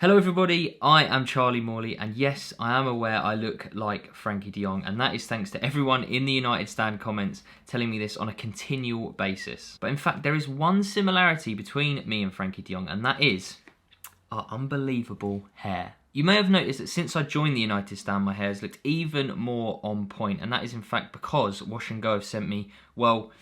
Hello everybody, I am Charlie Morley, and yes, I am aware I look like Frankie de Jong, and that is thanks to everyone in the United Stand comments telling me this on a continual basis. But in fact, there is one similarity between me and Frankie de Jong, and that is our unbelievable hair. You may have noticed that since I joined the United Stand, my hair has looked even more on point, and that is in fact because Wash and Go have sent me, well,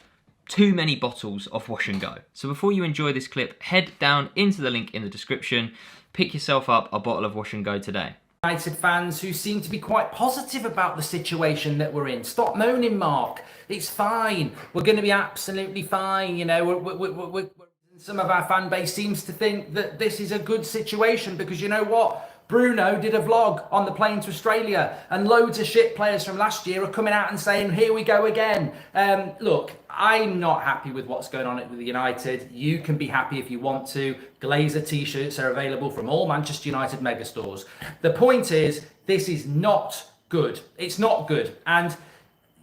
too many bottles of Wash and Go. So before you enjoy this clip, head down into the link in the description, pick yourself up a bottle of Wash and Go today. United fans who seem to be quite positive about the situation that we're in. Stop moaning, Mark. It's fine. We're going to be absolutely fine. You know, some of our fan base seems to think that this is a good situation because you know what? Bruno did a vlog on the plane to Australia and loads of shit players from last year are coming out and saying, here we go again. Look, I'm not happy with what's going on with United. You can be happy if you want to. Glazer t-shirts are available from all Manchester United megastores. The point is, this is not good. It's not good. And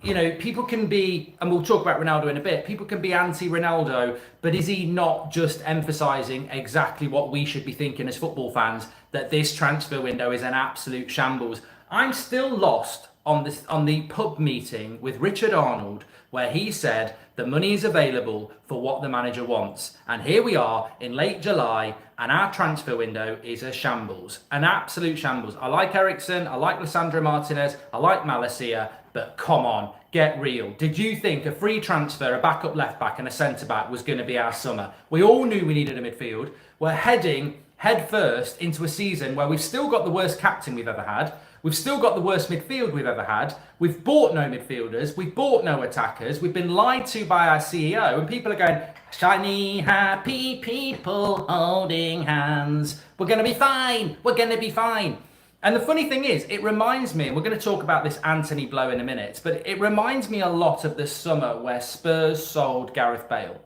you know, people can be, and we'll talk about Ronaldo in a bit, people can be anti-Ronaldo, but is he not just emphasising exactly what we should be thinking as football fans, that this transfer window is an absolute shambles? I'm still lost on the pub meeting with Richard Arnold, where he said the money is available for what the manager wants. And here we are in late July, and our transfer window is a shambles, an absolute shambles. I like Eriksen, I like Lisandro Martinez, I like Malacia, but come on, get real. Did you think a free transfer, a backup left back and a centre back was going to be our summer? We all knew we needed a midfield. We're heading head first into a season where we've still got the worst captain we've ever had. We've still got the worst midfield we've ever had. We've bought no midfielders. We've bought no attackers. We've been lied to by our CEO, and people are going, shiny, happy people holding hands. We're going to be fine. We're going to be fine. And the funny thing is, it reminds me, and we're going to talk about this Anthony blow in a minute, but it reminds me a lot of the summer where Spurs sold Gareth Bale.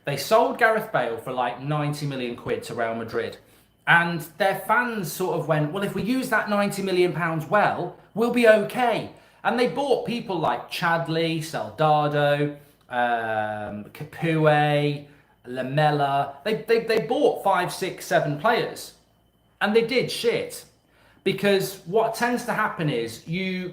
They sold Gareth Bale for like 90 million quid to Real Madrid. And their fans sort of went, well, if we use that 90 million pounds well, we'll be okay. And they bought people like Chadley, Soldado, Capoue, Lamella. They bought 5, 6, 7 players. And they did shit. Because what tends to happen is you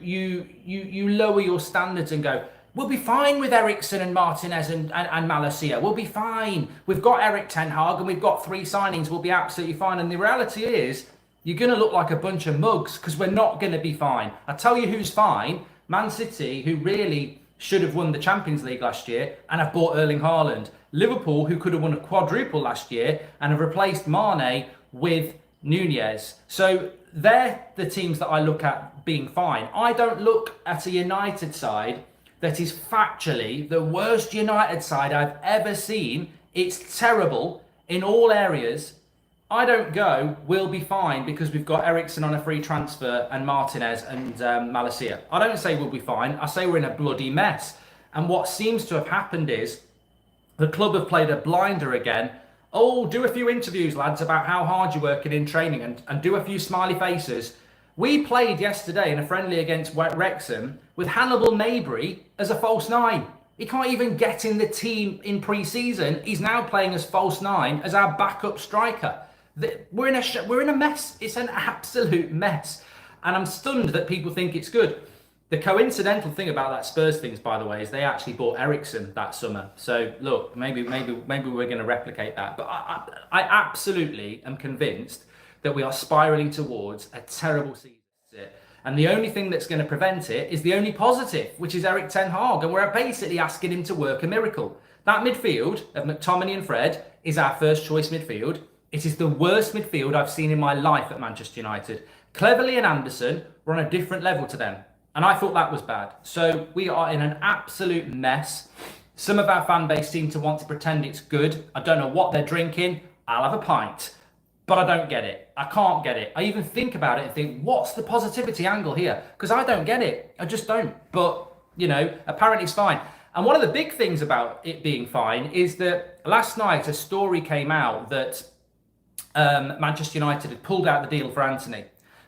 lower your standards and go, we'll be fine with Eriksen and Martinez and Malacia. We'll be fine. We've got Erik ten Hag and we've got 3 signings. We'll be absolutely fine. And the reality is, you're going to look like a bunch of mugs because we're not going to be fine. I tell you who's fine. Man City, who really should have won the Champions League last year and have bought Erling Haaland. Liverpool, who could have won a quadruple last year and have replaced Mane with Nunez. So they're the teams that I look at being fine. I don't look at a United side that is factually the worst United side I've ever seen. It's terrible in all areas. I don't go, we'll be fine because we've got Eriksen on a free transfer and Martinez and Malacia. I don't say we'll be fine. I say we're in a bloody mess. And what seems to have happened is the club have played a blinder again. Oh, do a few interviews, lads, about how hard you're working in training and do a few smiley faces. We played yesterday in a friendly against Wrexham with Hannibal Mabry as a false 9. He can't even get in the team in pre-season. He's now playing as false 9 as our backup striker. We're in a mess. It's an absolute mess. And I'm stunned that people think it's good. The coincidental thing about that Spurs things, by the way, is they actually bought Eriksen that summer. So look, maybe we're going to replicate that. But I absolutely am convinced that we are spiralling towards a terrible season. And the only thing that's going to prevent it is the only positive, which is Erik ten Hag. And we're basically asking him to work a miracle. That midfield of McTominay and Fred is our first choice midfield. It is the worst midfield I've seen in my life at Manchester United. Cleverley and Anderson were on a different level to them. And I thought that was bad. So we are in an absolute mess. Some of our fan base seem to want to pretend it's good. I don't know what they're drinking. I'll have a pint. But I don't get it. I can't get it. I even think about it and think, what's the positivity angle here? Because I don't get it. I just don't. But, you know, apparently it's fine. And one of the big things about it being fine is that last night a story came out that Manchester United had pulled out the deal for Anthony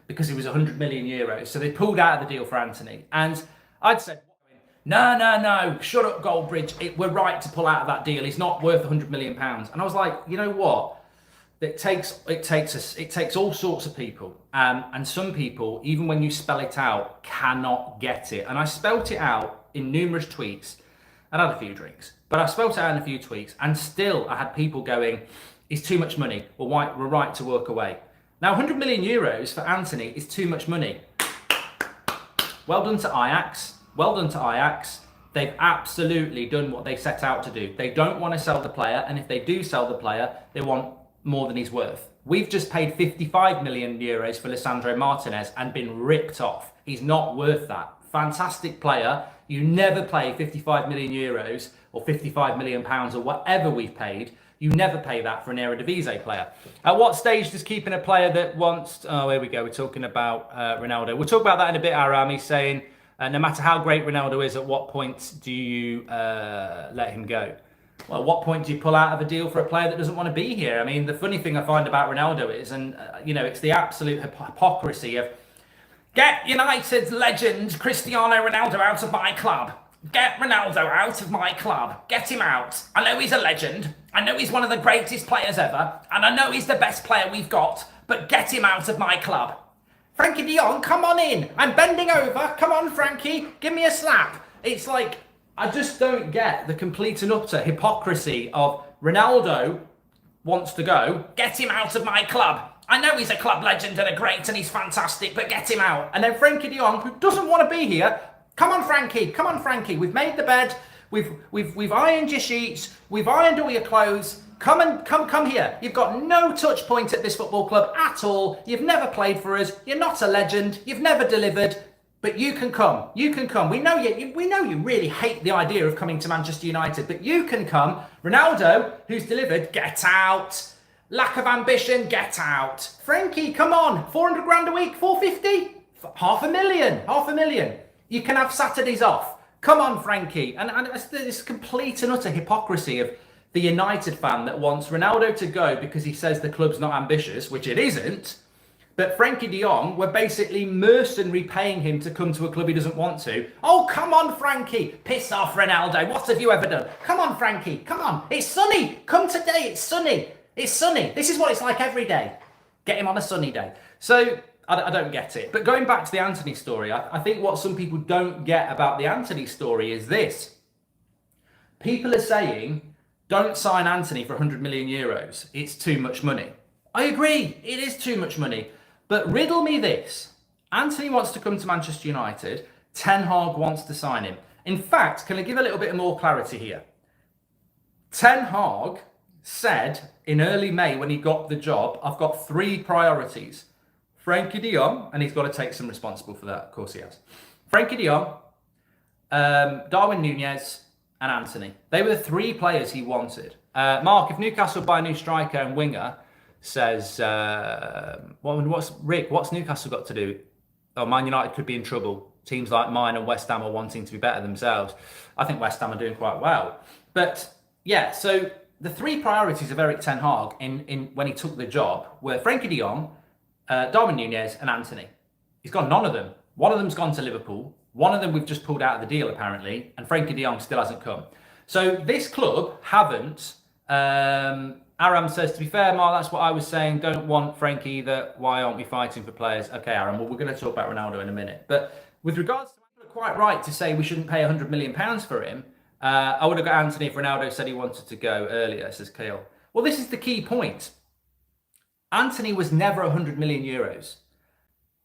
because it was 100 million euros. So they pulled out of the deal for Anthony. And I'd said, no, shut up, Goldbridge. We're right to pull out of that deal. He's not worth £100 million. And I was like, you know what? it takes all sorts of people, and some people, even when you spell it out, cannot get it. And I spelt it out in numerous tweets. I'd had a few drinks, but I spelt it out in a few tweets, and still I had people going, "It's too much money. We're right to walk away." Now, 100 million euros for Antony is too much money. Well done to Ajax. Well done to Ajax. They've absolutely done what they set out to do. They don't want to sell the player, and if they do sell the player, they want more than he's worth. We've just paid 55 million euros for Lisandro Martinez and been ripped off. He's not worth that. Fantastic player. You never pay 55 million euros or 55 million pounds or whatever we've paid. You never pay that for an Eredivisie player. At what stage does keeping a player that wants... Oh, here we go. We're talking about Ronaldo. We'll talk about that in a bit, Aram. He's saying, no matter how great Ronaldo is, at what point do you let him go? Well, at what point do you pull out of a deal for a player that doesn't want to be here? I mean, the funny thing I find about Ronaldo is, and it's the absolute hypocrisy of, get United's legend Cristiano Ronaldo out of my club. Get Ronaldo out of my club. Get him out. I know he's a legend. I know he's one of the greatest players ever. And I know he's the best player we've got. But get him out of my club. Frankie de Jong, come on in. I'm bending over. Come on, Frankie. Give me a slap. It's like, I just don't get the complete and utter hypocrisy of Ronaldo wants to go. Get him out of my club. I know he's a club legend and a great and he's fantastic, but get him out. And then Frankie de Jong, who doesn't want to be here, come on, Frankie. Come on, Frankie. We've made the bed. We've ironed your sheets. We've ironed all your clothes. Come here. You've got no touch point at this football club at all. You've never played for us. You're not a legend. You've never delivered. But you can come. You can come. We know you really hate the idea of coming to Manchester United, but you can come. Ronaldo, who's delivered, get out. Lack of ambition, get out. Frankie, come on. 400 grand a week, 450? Half a million. You can have Saturdays off. Come on, Frankie. And it's this complete and utter hypocrisy of the United fan that wants Ronaldo to go because he says the club's not ambitious, which it isn't. But Frankie de Jong, we're basically mercenary paying him to come to a club he doesn't want to. Oh, come on, Frankie. Piss off, Ronaldo. What have you ever done? Come on, Frankie. Come on. It's sunny. Come today. It's sunny. It's sunny. This is what it's like every day. Get him on a sunny day. So I don't get it. But going back to the Antony story, I think what some people don't get about the Antony story is this. People are saying, don't sign Antony for 100 million euros. It's too much money. I agree. It is too much money. But riddle me this. Antony wants to come to Manchester United. Ten Hag wants to sign him. In fact, can I give a little bit more clarity here? Ten Hag said in early May when he got the job, I've got three priorities. Frankie de Jong, and he's got to take some responsibility for that, of course he has. Frankie de Jong, Darwin Núñez, and Antony. They were the three players he wanted. Mark, if Newcastle buy a new striker and winger, says, what's Newcastle got to do? Oh, Man United could be in trouble. Teams like mine and West Ham are wanting to be better themselves. I think West Ham are doing quite well. But yeah, so the three priorities of Erik ten Hag in when he took the job were Frankie de Jong, Darwin Núñez and Antony. He's got none of them. One of them's gone to Liverpool. One of them we've just pulled out of the deal apparently, and Frankie de Jong still hasn't come. So this club haven't. Aram says, to be fair, Mark, that's what I was saying. Don't want Frankie either. Why aren't we fighting for players? Okay, Aram, well, we're going to talk about Ronaldo in a minute. But with regards to, I'm quite right to say we shouldn't pay £100 million for him. I would have got Antony if Ronaldo said he wanted to go earlier, says Kale. Well, this is the key point. Antony was never 100 million euros.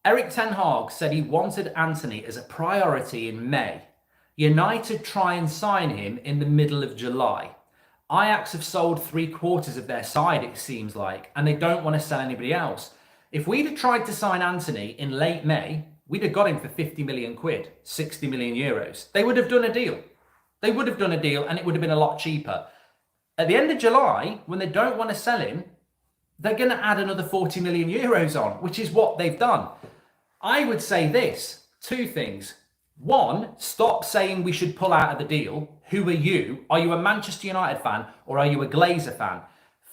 Erik ten Hag said he wanted Antony as a priority in May. United try and sign him in the middle of July. Ajax have sold 3/4 of their side, it seems like, and they don't want to sell anybody else. If we'd have tried to sign Antony in late May, we'd have got him for 50 million quid, 60 million euros. They would have done a deal. They would have done a deal and it would have been a lot cheaper. At the end of July, when they don't want to sell him, they're going to add another 40 million euros on, which is what they've done. I would say this, two things. One, stop saying we should pull out of the deal. Who are you? Are you a Manchester United fan or are you a Glazer fan?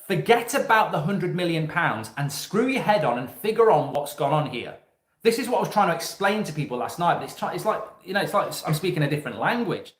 Forget about the £100 million and screw your head on and figure on what's gone on here. This is what I was trying to explain to people last night, but it's like I'm speaking a different language.